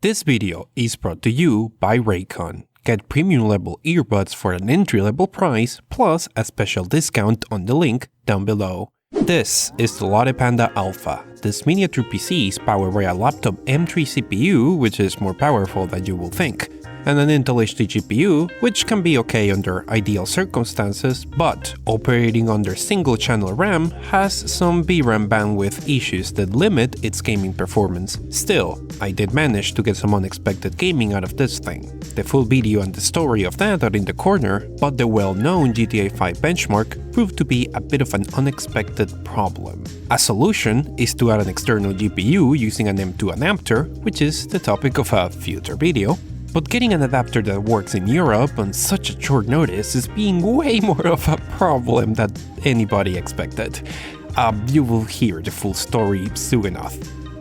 This video is brought to you by Raycon. Get premium level earbuds for an entry level price plus a special discount on the link down below. This is the Lotte Panda Alpha. This miniature PC is powered by a laptop M3 CPU, which is more powerful than you will think, and an Intel HD GPU, which can be okay under ideal circumstances, but operating under single channel RAM has some VRAM bandwidth issues that limit its gaming performance. Still, I did manage to get some unexpected gaming out of this thing. The full video and the story of that are in the corner, but the well-known GTA 5 benchmark proved to be a bit of an unexpected problem. A solution is to add an external GPU using an M2 adapter, which is the topic of a future video. But getting an adapter that works in Europe on such a short notice is being way more of a problem than anybody expected. You will hear the full story soon enough,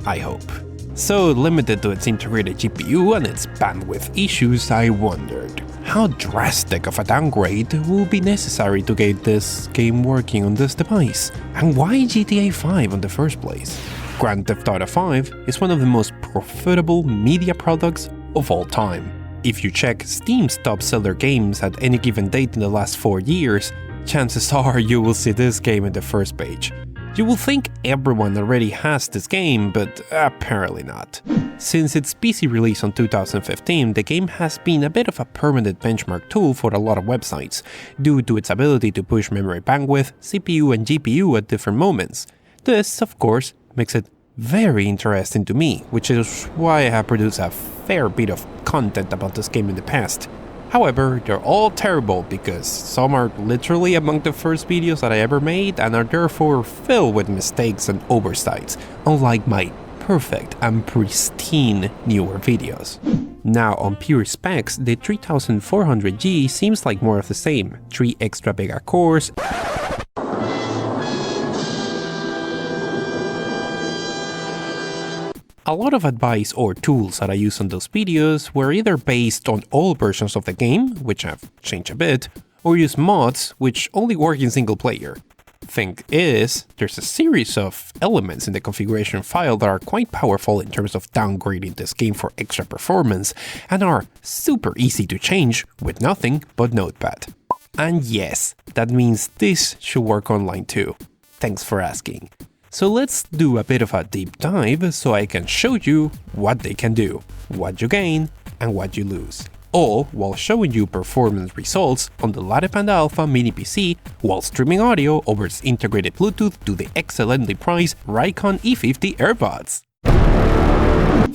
I hope. So limited to its integrated GPU and its bandwidth issues, I wondered, how drastic of a downgrade will be necessary to get this game working on this device? And why GTA 5 in the first place? Grand Theft Auto 5 is one of the most profitable media products of all time. If you check Steam's top seller games at any given date in the last 4 years, chances are you will see this game in the first page. You will think everyone already has this game, but apparently not. Since its PC release in 2015, the game has been a bit of a permanent benchmark tool for a lot of websites, due to its ability to push memory bandwidth, CPU and GPU at different moments. This, of course, makes it very interesting to me, which is why I have produced a fair bit of content about this game in the past. However, they're all terrible because some are literally among the first videos that I ever made and are therefore filled with mistakes and oversights, unlike my perfect and pristine newer videos. Now on pure specs, the 3400G seems like more of the same, 3 extra bigger cores, a lot of advice or tools that I use on those videos were either based on old versions of the game, which have changed a bit, or use mods which only work in single player. Thing is, there's a series of elements in the configuration file that are quite powerful in terms of downgrading this game for extra performance, and are super easy to change with nothing but Notepad. And yes, that means this should work online too. Thanks for asking. So let's do a bit of a deep dive so I can show you what they can do, what you gain and what you lose. All while showing you performance results on the Lotte Panda Alpha mini PC while streaming audio over its integrated Bluetooth to the excellently priced Raycon E50 AirPods.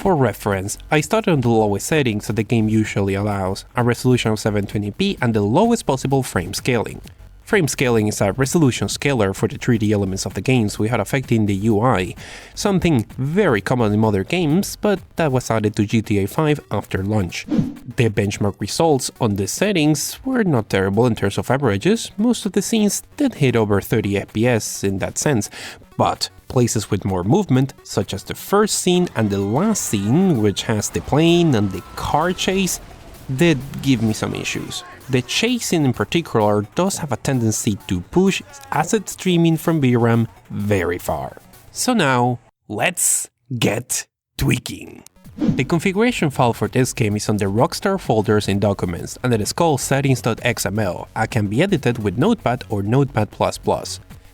For reference, I started on the lowest settings that the game usually allows, a resolution of 720p and the lowest possible frame scaling. Frame scaling is a resolution scaler for the 3D elements of the games without affecting the UI, something very common in other games, but that was added to GTA 5 after launch. The benchmark results on these settings were not terrible in terms of averages. Most of the scenes did hit over 30 FPS in that sense, but places with more movement, such as the first scene and the last scene, which has the plane and the car chase, did give me some issues. The chasing in particular does have a tendency to push asset streaming from VRAM very far. So now, let's get tweaking. The configuration file for this game is on the Rockstar folders in Documents, and it is called settings.xml and can be edited with Notepad or Notepad++.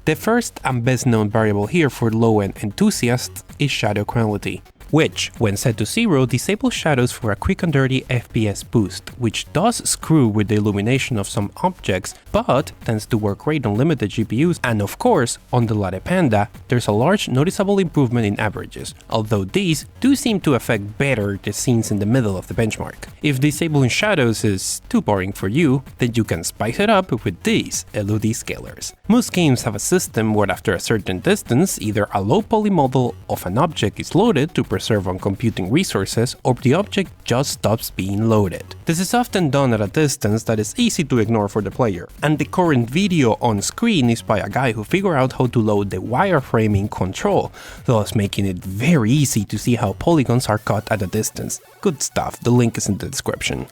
The first and best known variable here for low-end enthusiasts is shadow quality, which, when set to 0, disables shadows for a quick and dirty FPS boost, which does screw with the illumination of some objects, but tends to work great on limited GPUs, and of course, on the Lotte Panda, there's a large noticeable improvement in averages, although these do seem to affect better the scenes in the middle of the benchmark. If disabling shadows is too boring for you, then you can spice it up with these LOD scalers. Most games have a system where after a certain distance, either a low poly model of an object is loaded to preserve on computing resources, or the object just stops being loaded. This is often done at a distance that is easy to ignore for the player, and the current video on screen is by a guy who figured out how to load the wireframing control, thus making it very easy to see how polygons are cut at a distance. Good stuff, the link is in the description.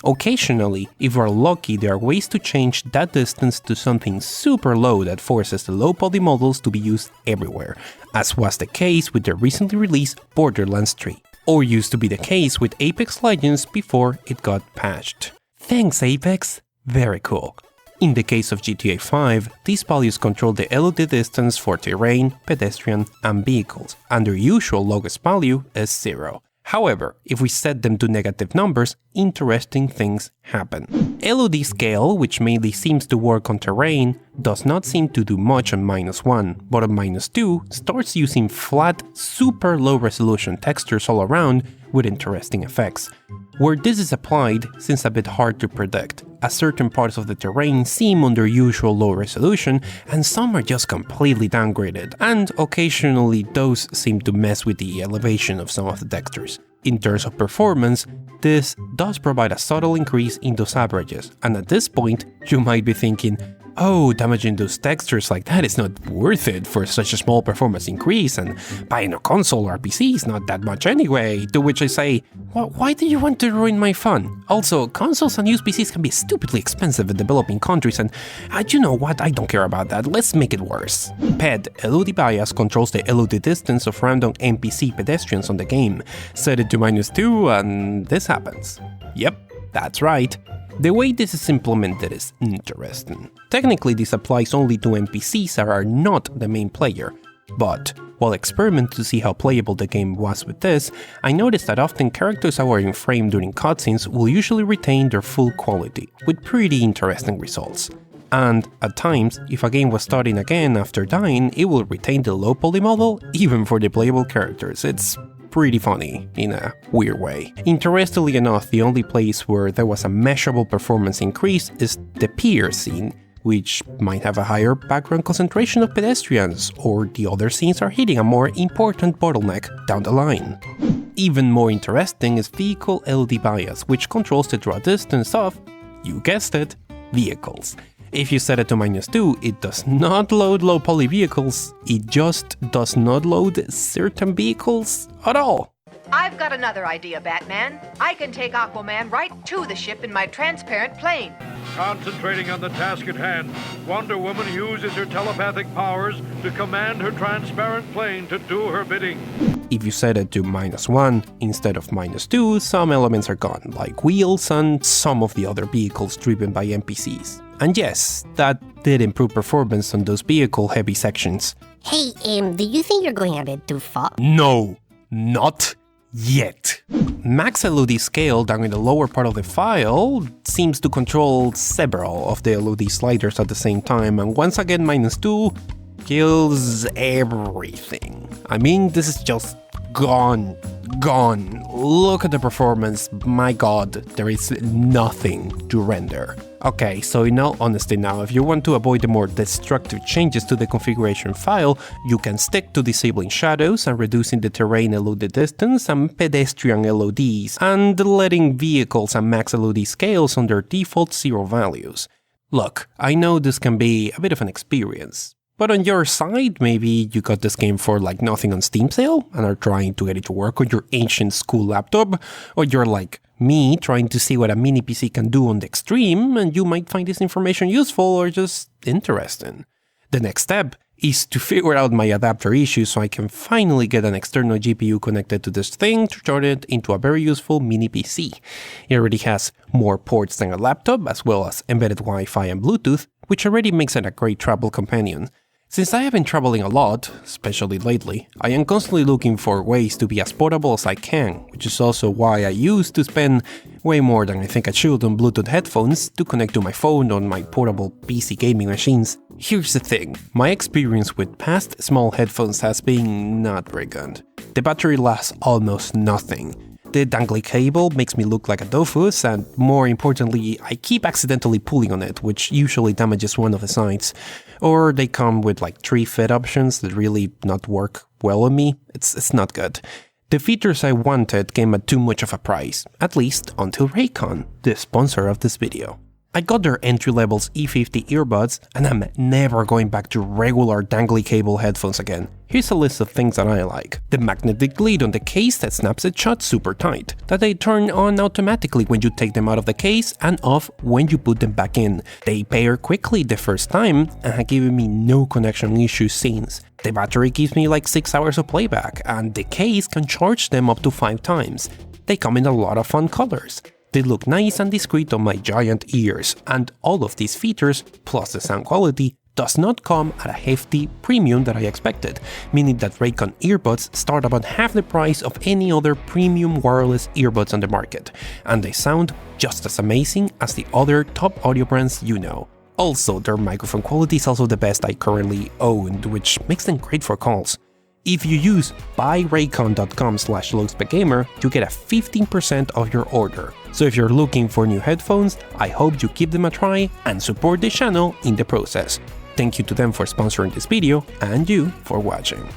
Occasionally, if you are lucky, there are ways to change that distance to something super low that forces the low poly models to be used everywhere, as was the case with the recently released Borderlands 3. or used to be the case with Apex Legends before it got patched. Thanks, Apex! Very cool. In the case of GTA 5, these values control the LOD distance for terrain, pedestrian, and vehicles, and their usual lowest value is 0. However, if we set them to negative numbers, interesting things happen. LOD scale, which mainly seems to work on terrain, does not seem to do much on -1, but on -2 starts using flat, super low resolution textures all around with interesting effects. Where this is applied seems a bit hard to predict, as certain parts of the terrain seem under usual low resolution and some are just completely downgraded, and occasionally those seem to mess with the elevation of some of the textures. In terms of performance, this does provide a subtle increase in those averages, and at this point you might be thinking, oh, damaging those textures like that is not worth it for such a small performance increase, and buying a console or PC is not that much anyway, to which I say, well, why do you want to ruin my fun? Also, consoles and used PCs can be stupidly expensive in developing countries, and you know what, I don't care about that, let's make it worse. PED, LOD bias, controls the LOD distance of random NPC pedestrians on the game. Set it to -2 and this happens. Yep, that's right. The way this is implemented is interesting. Technically, this applies only to NPCs that are not the main player, but while experimenting to see how playable the game was with this, I noticed that often characters that were in frame during cutscenes will usually retain their full quality, with pretty interesting results. And at times, if a game was starting again after dying, it will retain the low poly model even for the playable characters. It's pretty funny, in a weird way. Interestingly enough, the only place where there was a measurable performance increase is the pier scene, which might have a higher background concentration of pedestrians, or the other scenes are hitting a more important bottleneck down the line. Even more interesting is vehicle LOD bias, which controls the draw distance of, you guessed it, vehicles. If you set it to -2, it does not load low poly vehicles, it just does not load certain vehicles at all. I've got another idea, Batman. I can take Aquaman right to the ship in my transparent plane. Concentrating on the task at hand, Wonder Woman uses her telepathic powers to command her transparent plane to do her bidding. If you set it to -1 instead of -2, some elements are gone, like wheels and some of the other vehicles driven by NPCs. And yes, that did improve performance on those vehicle-heavy sections. Hey, do you think you're going a bit too far? No, not yet. Max LOD scale down in the lower part of the file seems to control several of the LOD sliders at the same time, and once again -2 kills everything. I mean, this is just gone. Look at the performance, my god, there is nothing to render. Okay, so in all honesty now, if you want to avoid the more destructive changes to the configuration file, you can stick to disabling shadows and reducing the terrain LOD distance and pedestrian LODs, and letting vehicles and max LOD scales on their default 0 values. Look, I know this can be a bit of an experience, but on your side, maybe you got this game for like nothing on Steam sale and are trying to get it to work on your ancient school laptop, or you're like me trying to see what a mini PC can do on the extreme, and you might find this information useful or just interesting. The next step is to figure out my adapter issue so I can finally get an external GPU connected to this thing to turn it into a very useful mini PC. It already has more ports than a laptop, as well as embedded Wi-Fi and Bluetooth, which already makes it a great travel companion. Since I have been traveling a lot, especially lately, I am constantly looking for ways to be as portable as I can, which is also why I used to spend way more than I think I should on Bluetooth headphones to connect to my phone on my portable PC gaming machines. Here's the thing, my experience with past small headphones has been not very good. The battery lasts almost nothing. The dangly cable makes me look like a doofus, and more importantly, I keep accidentally pulling on it, which usually damages one of the sides. Or they come with like 3 fit options that really not work well on me. It's not good. The features I wanted came at too much of a price, at least until Raycon, the sponsor of this video. I got their entry-level E50 earbuds, and I'm never going back to regular dangly cable headphones again. Here's a list of things that I like. The magnetic lid on the case that snaps it shut super tight, that they turn on automatically when you take them out of the case and off when you put them back in. They pair quickly the first time and have given me no connection issues since. The battery gives me like 6 hours of playback, and the case can charge them up to 5 times. They come in a lot of fun colors. They look nice and discreet on my giant ears, and all of these features, plus the sound quality, does not come at a hefty premium that I expected, meaning that Raycon earbuds start about half the price of any other premium wireless earbuds on the market, and they sound just as amazing as the other top audio brands you know. Also, their microphone quality is also the best I currently own, which makes them great for calls. If you use buyraycon.com/LowSpecGamer, you get a 15% off your order. So if you're looking for new headphones, I hope you give them a try and support the channel in the process. Thank you to them for sponsoring this video and you for watching.